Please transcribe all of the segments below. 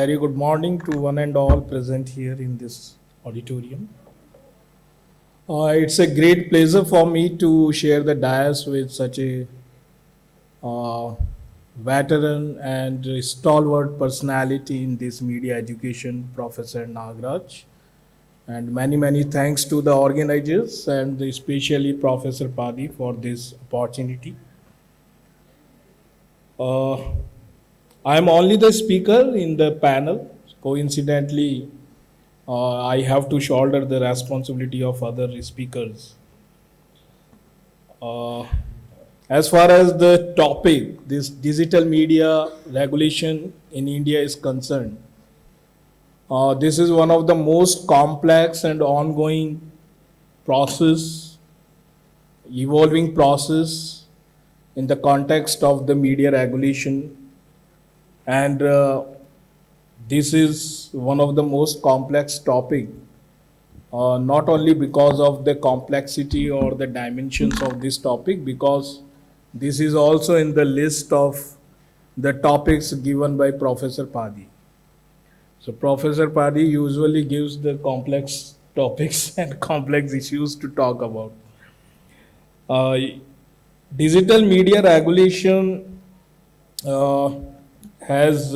very good morning to one and all present here in this auditorium. It's a great pleasure for me to share the dais with such a uh, veteran and stalwart personality in this media education, Professor Nagraj. And many thanks to the organizers and especially Professor Padi for this opportunity. Uh, I am only the speaker in the panel. Coincidentally, I have to shoulder the responsibility of other speakers. Uh, as far as the topic, this digital media regulation in India is concerned, this is one of the most complex and ongoing process, evolving process in the context of the media regulation. And this is one of the most complex topic, not only because of the complexity or the dimensions of this topic, because this is also in the list of the topics given by Professor Padi. So Professor Padi usually gives the complex topics and complex issues to talk about. Uh, Digital media regulation uh, has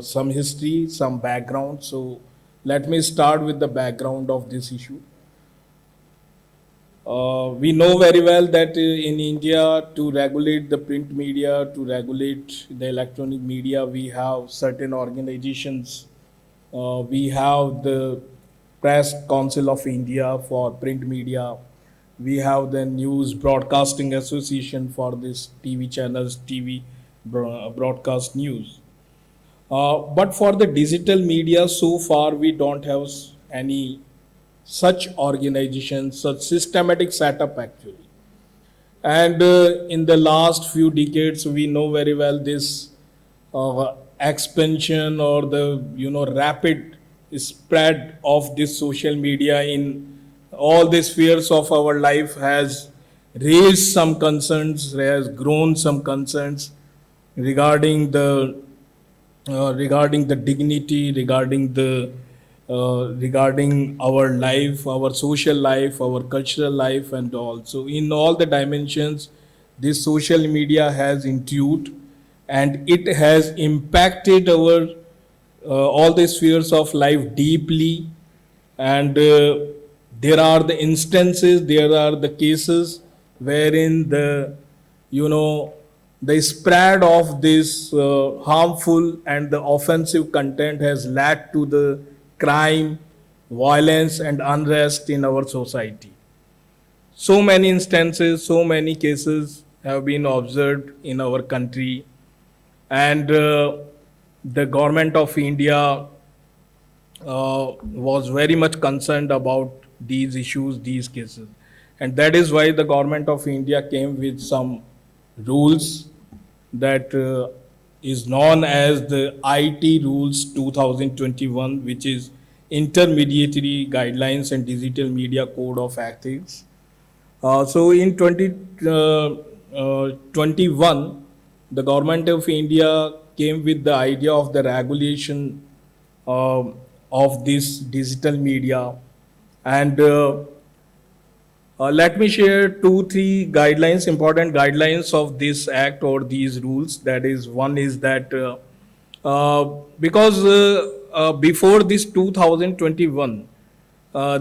some history, some background. So let me start with the background of this issue. We know very well that in India, to regulate the print media, to regulate the electronic media, we have certain organizations. We have the Press Council of India for print media. We have the News Broadcasting Association for this TV channels, TV broadcast news. But for the digital media, so far we don't have any such organization, such systematic setup actually. And in the last few decades, we know very well this expansion or the rapid spread of this social media in all the spheres of our life has raised some concerns, has grown some concerns regarding the dignity, regarding our life, our social life, our cultural life, and all. So, in all the dimensions, this social media has intuited, and it has impacted our all the spheres of life deeply. And there are the instances, there are the cases wherein the spread of this harmful and the offensive content has led to the crime, violence, and unrest in our society. So many instances, so many cases have been observed in our country, and the government of India was very much concerned about these issues, these cases. And that is why the government of India came with some rules that is known as the IT Rules 2021, which is Intermediary Guidelines and Digital Media Code of Ethics. So in 2021, the government of India came with the idea of the regulation of this digital media. And let me share 2-3 guidelines, important guidelines of this act or these rules. That is, one is that because before this 2021,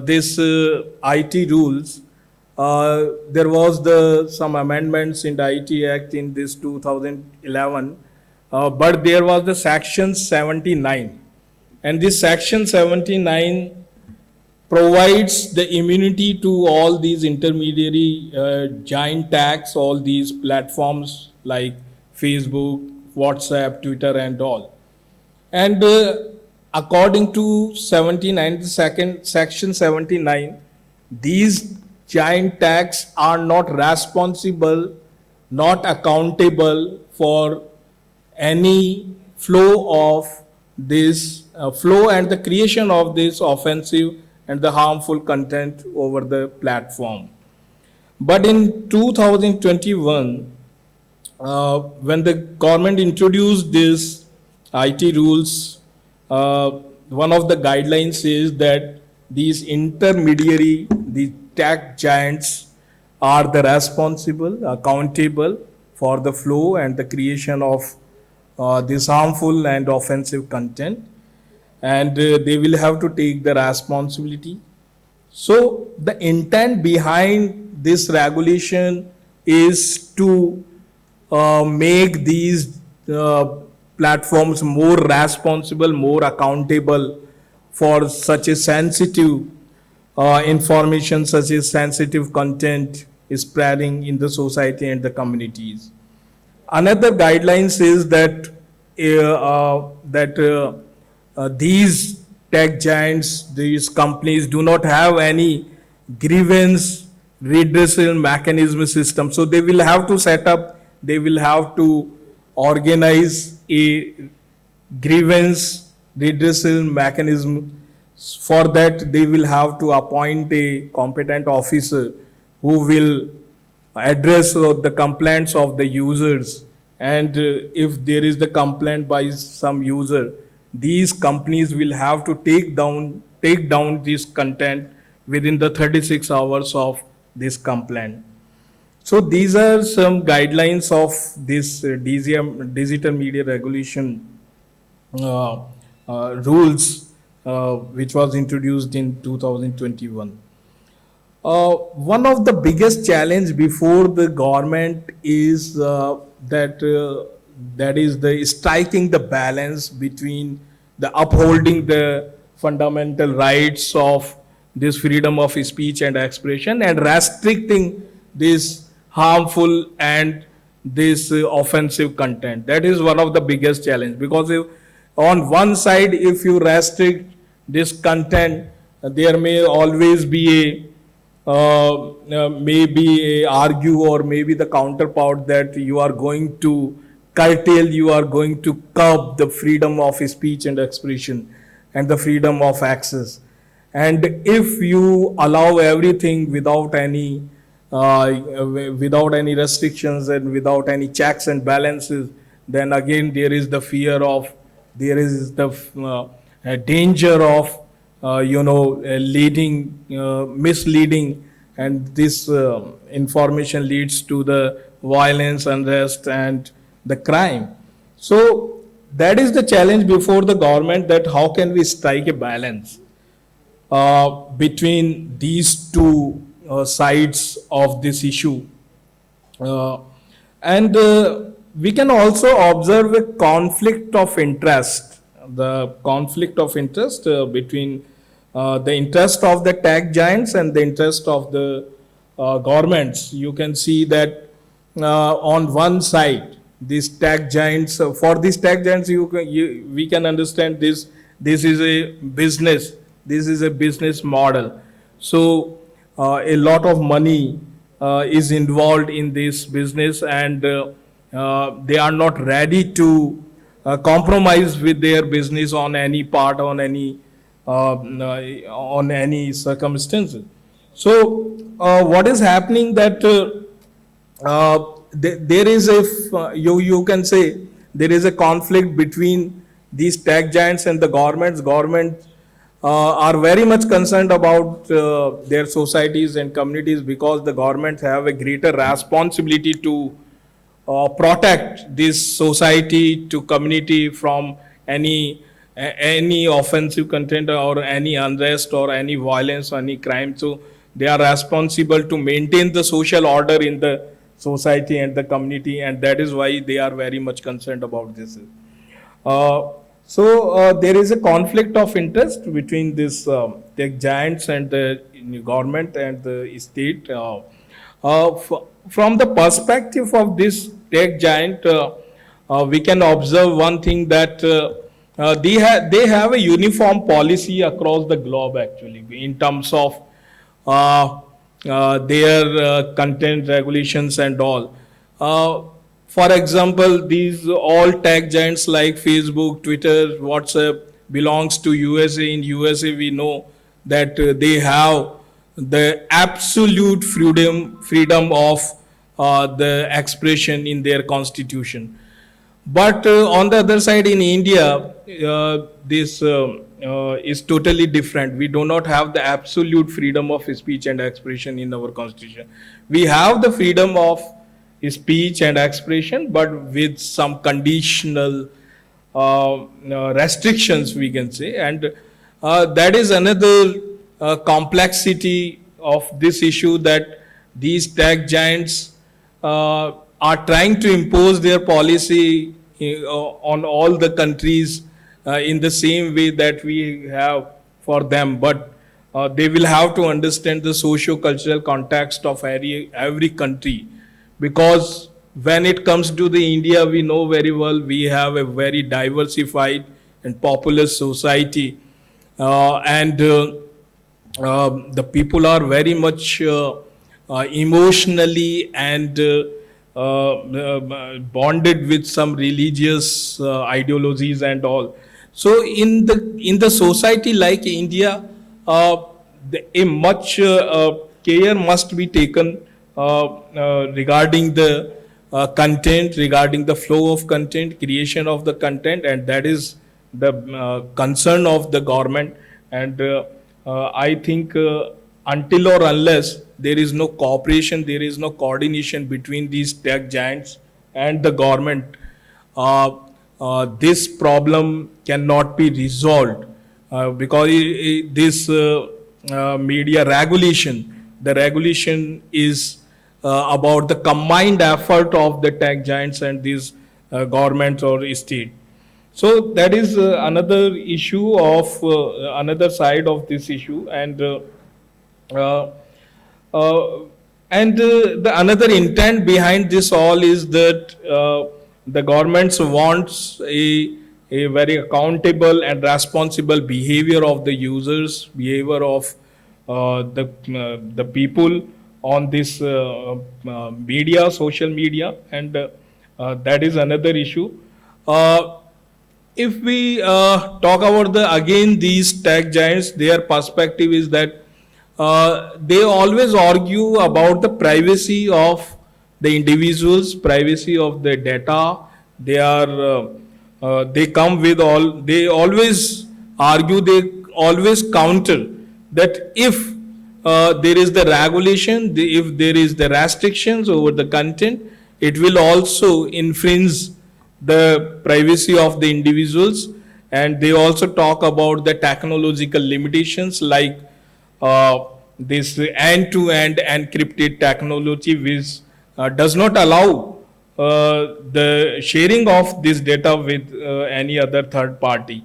this IT rules, there was some amendments in the IT Act in this 2011, but there was the Section 79, and this Section 79 provides the immunity to all these intermediary giant tags, all these platforms like Facebook, WhatsApp, Twitter, and all. And according to 79, the second Section 79, these giant tags are not responsible, not accountable for any flow of this flow and the creation of this offensive and the harmful content over the platform. But in 2021, when the government introduced this IT rules, uh, one of the guidelines is that these intermediary, the tech giants, are the responsible, accountable for the flow and the creation of this harmful and offensive content, and they will have to take the responsibility. So the intent behind this regulation is to make these platforms more responsible, more accountable for such a sensitive information, such as sensitive content is spreading in the society and the communities. Another guidelines is that these tech giants, these companies do not have any grievance redressal mechanism system. So they will have to set up, they will have to organize a grievance redressal mechanism. For that, they will have to appoint a competent officer who will address the complaints of the users, and if there is the complaint by some user, these companies will have to take down this content within the 36 hours of this complaint. So these are some guidelines of this digital media regulation uh, rules, which was introduced in 2021. One of the biggest challenge before the government is that is the striking the balance between the upholding the fundamental rights of this freedom of speech and expression and restricting this harmful and this offensive content. That is one of the biggest challenge, because if, on one side, if you restrict this content, there may always be maybe a argue or maybe the counterpart that you are going to curtail, you are going to curb the freedom of speech and expression and the freedom of access. And if you allow everything without any restrictions and without any checks and balances, then again there is the danger of misleading, and this information leads to the violence, unrest, and the crime. So that is the challenge before the government, that how can we strike a balance between these two sides of this issue. Uh, and we can also observe a conflict of interest, the conflict of interest between the interest of the tech giants and the interest of the governments. You can see that on one side, these tech giants, for these tech giants, we can understand this is a business, this is a business model. So a lot of money is involved in this business, and they are not ready to compromise with their business on any part, on any circumstances. So what is happening that there is you can say there is a conflict between these tech giants and the governments. Government are very much concerned about their societies and communities, because the governments have a greater responsibility to protect this society to community from any offensive content or any unrest or any violence or any crime. So they are responsible to maintain the social order in the society and the community, and that is why they are very much concerned about this. So there is a conflict of interest between this tech giants and the government and the state. From the perspective of this tech giant, we can observe one thing, that they have a uniform policy across the globe, actually, in terms of their content regulations and all. For example, these all tech giants like Facebook, Twitter, WhatsApp belongs to USA. In USA, we know that they have the absolute freedom of the expression in their constitution. But on the other side, in India, this is totally different. We do not have the absolute freedom of speech and expression in our constitution. We have the freedom of speech and expression, but with some conditional restrictions, we can say. And that is another complexity of this issue, that these tech giants are trying to impose their policy on all the countries in the same way that we have for them. But they will have to understand the socio-cultural context of every country, because when it comes to the India, we know very well we have a very diversified and populous society, and the people are very much emotionally and bonded with some religious ideologies and all. So in the society like India, a much care must be taken regarding the content, regarding the flow of content, creation of the content, and that is the concern of the government. And I think until or unless there is no cooperation, there is no coordination between these tech giants and the government, this problem cannot be resolved, because this media regulation, the regulation is about the combined effort of the tech giants and these governments or state. So that is another issue of another side of this issue. And uh, uh, the another intent behind this all is that the governments wants a very accountable and responsible behavior of the users, behavior of the people on this media, social media. And that is another issue. If we talk about the again these tech giants, their perspective is that they always argue about the privacy of the individuals, privacy of the data. They are they come with all. They always argue. They always counter that if there is the regulation, if there is the restrictions over the content, it will also infringe the privacy of the individuals. And they also talk about the technological limitations, like this end-to-end encrypted technology, which does not allow the sharing of this data with any other third party.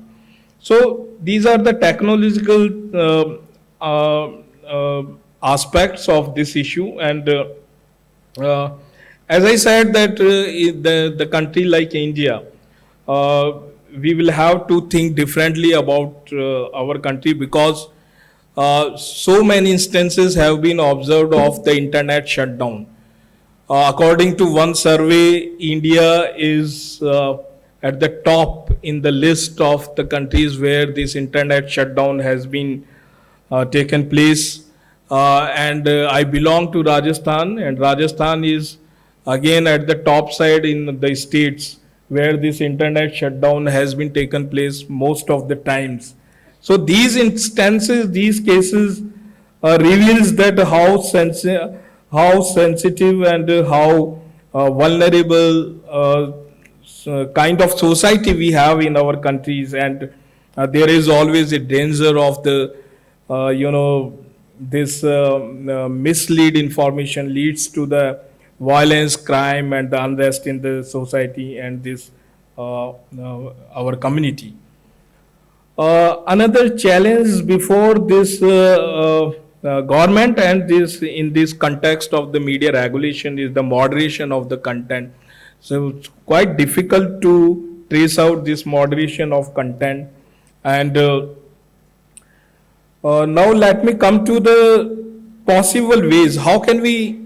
So these are the technological aspects of this issue. And uh, as I said that the country like India, we will have to think differently about our country, because so many instances have been observed of the internet shutdown. According to one survey, India is at the top in the list of the countries where this internet shutdown has been taken place. And I belong to Rajasthan, and Rajasthan is again at the top side in the states where this internet shutdown has been taken place most of the times. So these instances, these cases reveals that how sensitive and how vulnerable kind of society we have in our countries. And there is always a danger of the this mislead information leads to the violence, crime, and the unrest in the society and this our community. Another challenge before this government and this in this context of the media regulation is the moderation of the content. So it's quite difficult to trace out this moderation of content. And now let me come to the possible ways. How can we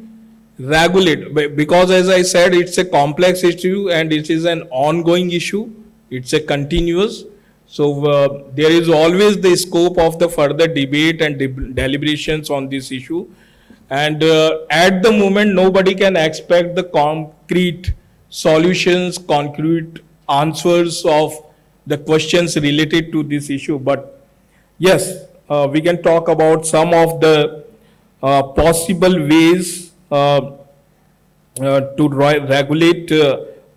regulate? Because as I said, it's a complex issue and it is an ongoing issue. It's a continuous. So there is always the scope of the further debate and deliberations on this issue. And at the moment, nobody can expect the concrete solutions, concrete answers of the questions related to this issue, but yes, we can talk about some of the possible ways to regulate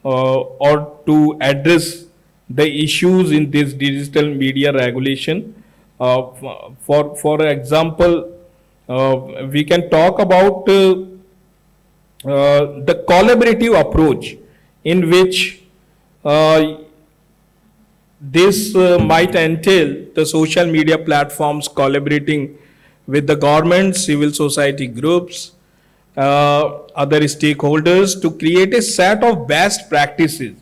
or to address the issues in this digital media regulation. For example, we can talk about the collaborative approach in which uh, this might entail the social media platforms collaborating with the government, civil society groups, other stakeholders to create a set of best practices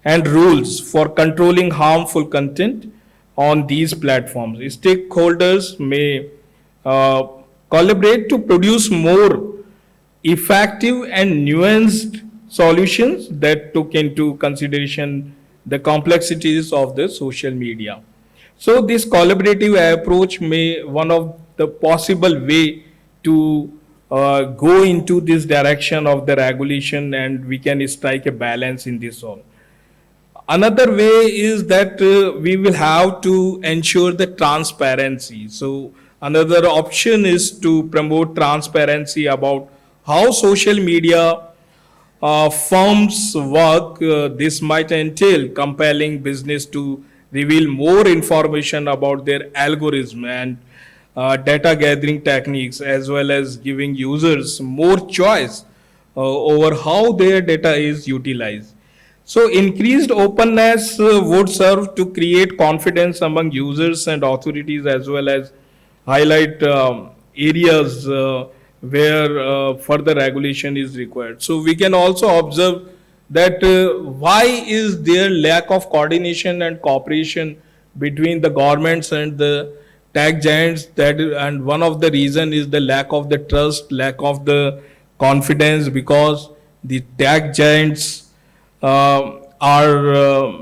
and rules for controlling harmful content on these platforms. Stakeholders may uh, collaborate to produce more effective and nuanced solutions that took into consideration the complexities of the social media. So this collaborative approach may one of the possible way to go into this direction of the regulation, and we can strike a balance in this all. Another way is that we will have to ensure the transparency. So another option is to promote transparency about how social media firms work. This might entail compelling business to reveal more information about their algorithm and data gathering techniques, as well as giving users more choice over how their data is utilized. So increased openness would serve to create confidence among users and authorities, as well as highlight areas where further regulation is required. So we can also observe that why is there lack of coordination and cooperation between the governments and the tech giants, and one of the reason is the lack of the trust, lack of the confidence, because the tech giants are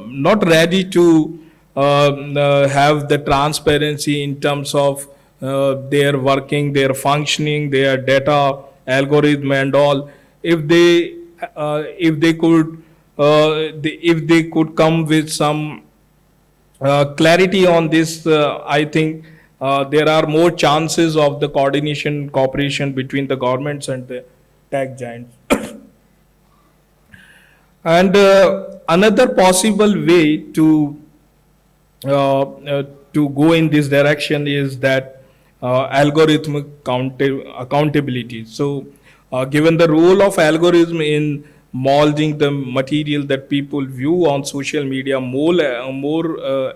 not ready to have the transparency in terms of their working, their functioning, their data algorithm and all. If they could if they could come with some clarity on this, I think there are more chances of the coordination, cooperation between the governments and the tech giants. And another possible way to go in this direction is that algorithmic accountability. So, given the role of algorithm in molding the material that people view on social media, more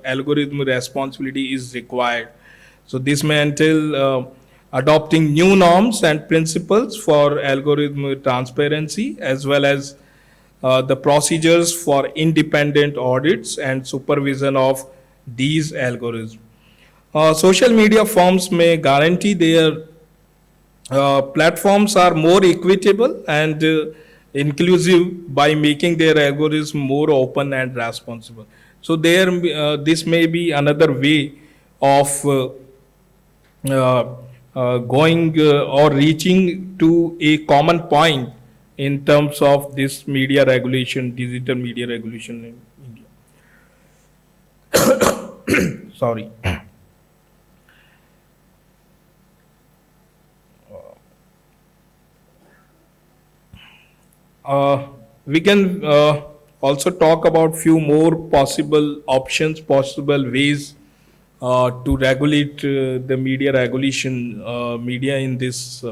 algorithm responsibility is required. So, this may entail adopting new norms and principles for algorithm transparency, as well as the procedures for independent audits and supervision of these algorithms. Social media firms may guarantee their platforms are more equitable and inclusive by making their algorithm more open and responsible. So this may be another way of going or reaching to a common point in terms of this media regulation, digital media regulation in India. Sorry. We can also talk about few more possible options, possible ways to regulate the media regulation, media in this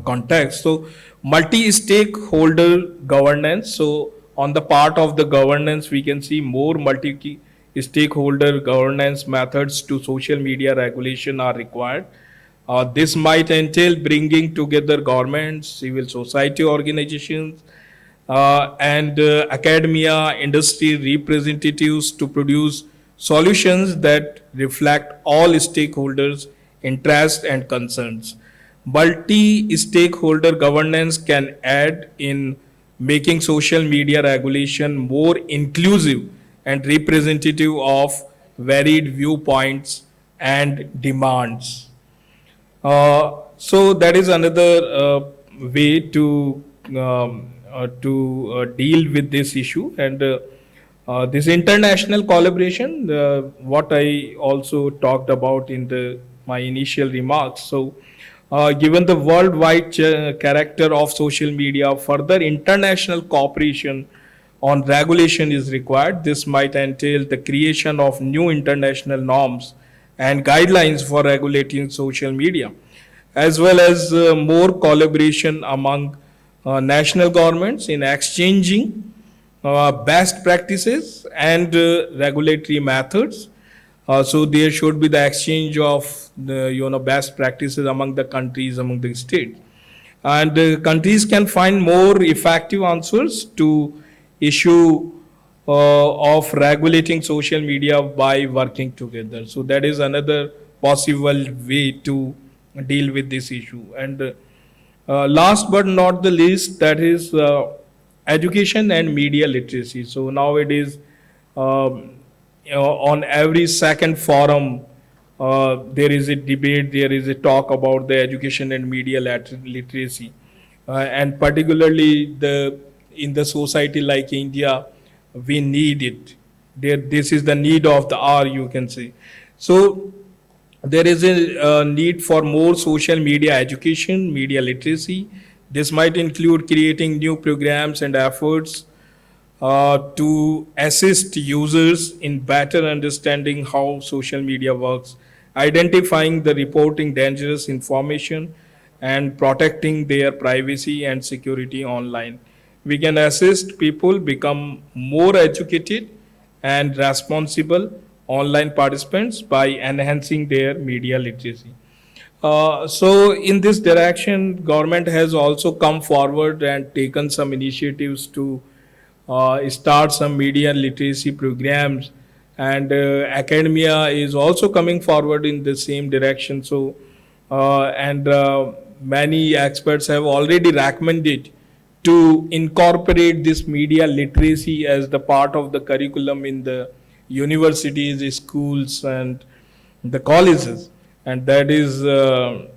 context. So, multi-stakeholder governance. So, on the part of the governance, we can see more multi-stakeholder governance methods to social media regulation are required. This might entail bringing together governments, civil society organizations, and academia, industry representatives to produce solutions that reflect all stakeholders' interests and concerns. Multi-stakeholder governance can aid in making social media regulation more inclusive and representative of varied viewpoints and demands. So that is another way to deal with this issue. And this international collaboration, what I also talked about in my initial remarks. So, given the worldwide character of social media, further international cooperation on regulation is required. This might entail the creation of new international norms and guidelines for regulating social media, as well as more collaboration among national governments in exchanging best practices and regulatory methods. So there should be the exchange of the best practices among the countries, among the states, and countries can find more effective answers to issue of regulating social media by working together. So that is another possible way to deal with this issue. And last but not the least, that is education and media literacy. So nowadays, on every second forum, there is a debate, there is a talk about the education and media literacy, and particularly in the society like India, we need it. This is the need of the hour, you can say. So there is a need for more social media education, media literacy. This might include creating new programs and efforts to assist users in better understanding how social media works, identifying the reporting dangerous information, and protecting their privacy and security online. We can assist people become more educated and responsible online participants by enhancing their media literacy. So in this direction, government has also come forward and taken some initiatives to start some media literacy programs, and academia is also coming forward in the same direction. So and many experts have already recommended to incorporate this media literacy as the part of the curriculum in the universities, schools, and the colleges. And that is,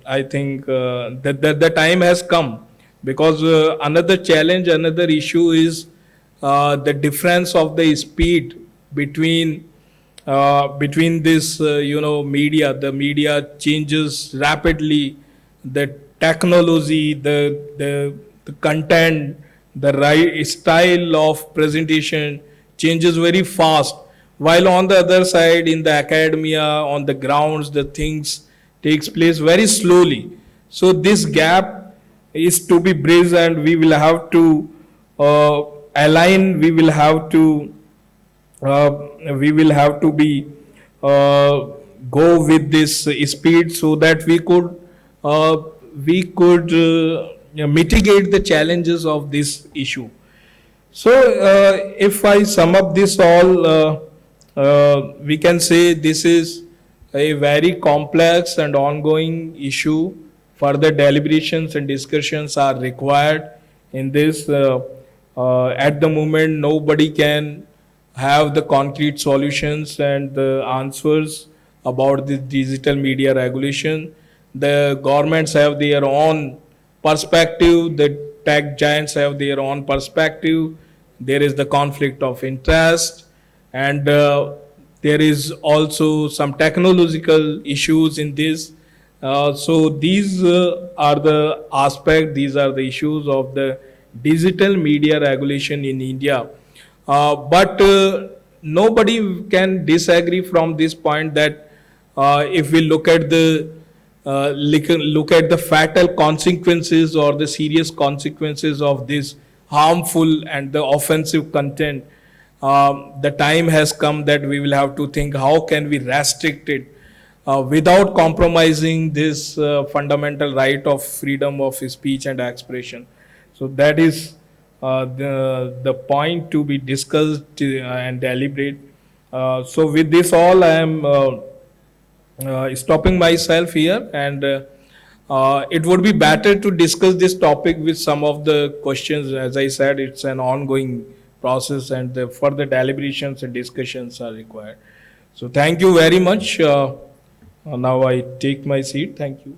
I think, that the time has come, because another challenge, another issue is the difference of the speed between this media. The media changes rapidly, the technology, the content, the right style of presentation changes very fast, while on the other side, in the academia, on the grounds, the things takes place very slowly. So this gap is to be bridged, and we will have to uh, align, we will have to be go with this speed, so that uh, we could mitigate the challenges of this issue. So if I sum up this all, we can say this is a very complex and ongoing issue. Further deliberations and discussions are required in this. At the moment, nobody can have the concrete solutions and the answers about the digital media regulation. The governments have their own perspective, the tech giants have their own perspective. There is the conflict of interest, and there is also some technological issues in this. So these are the aspects, these are the issues of the digital media regulation in India. But nobody can disagree from this point that if we look at the fatal consequences or the serious consequences of this harmful and the offensive content, the time has come that we will have to think how can we restrict it without compromising this fundamental right of freedom of speech and expression. So that is the point to be discussed and deliberate. So with this all, I am stopping myself here, and it would be better to discuss this topic with some of the questions. As I said, it's an ongoing process, and the further deliberations and discussions are required. So thank you very much. Now I take my seat. Thank you.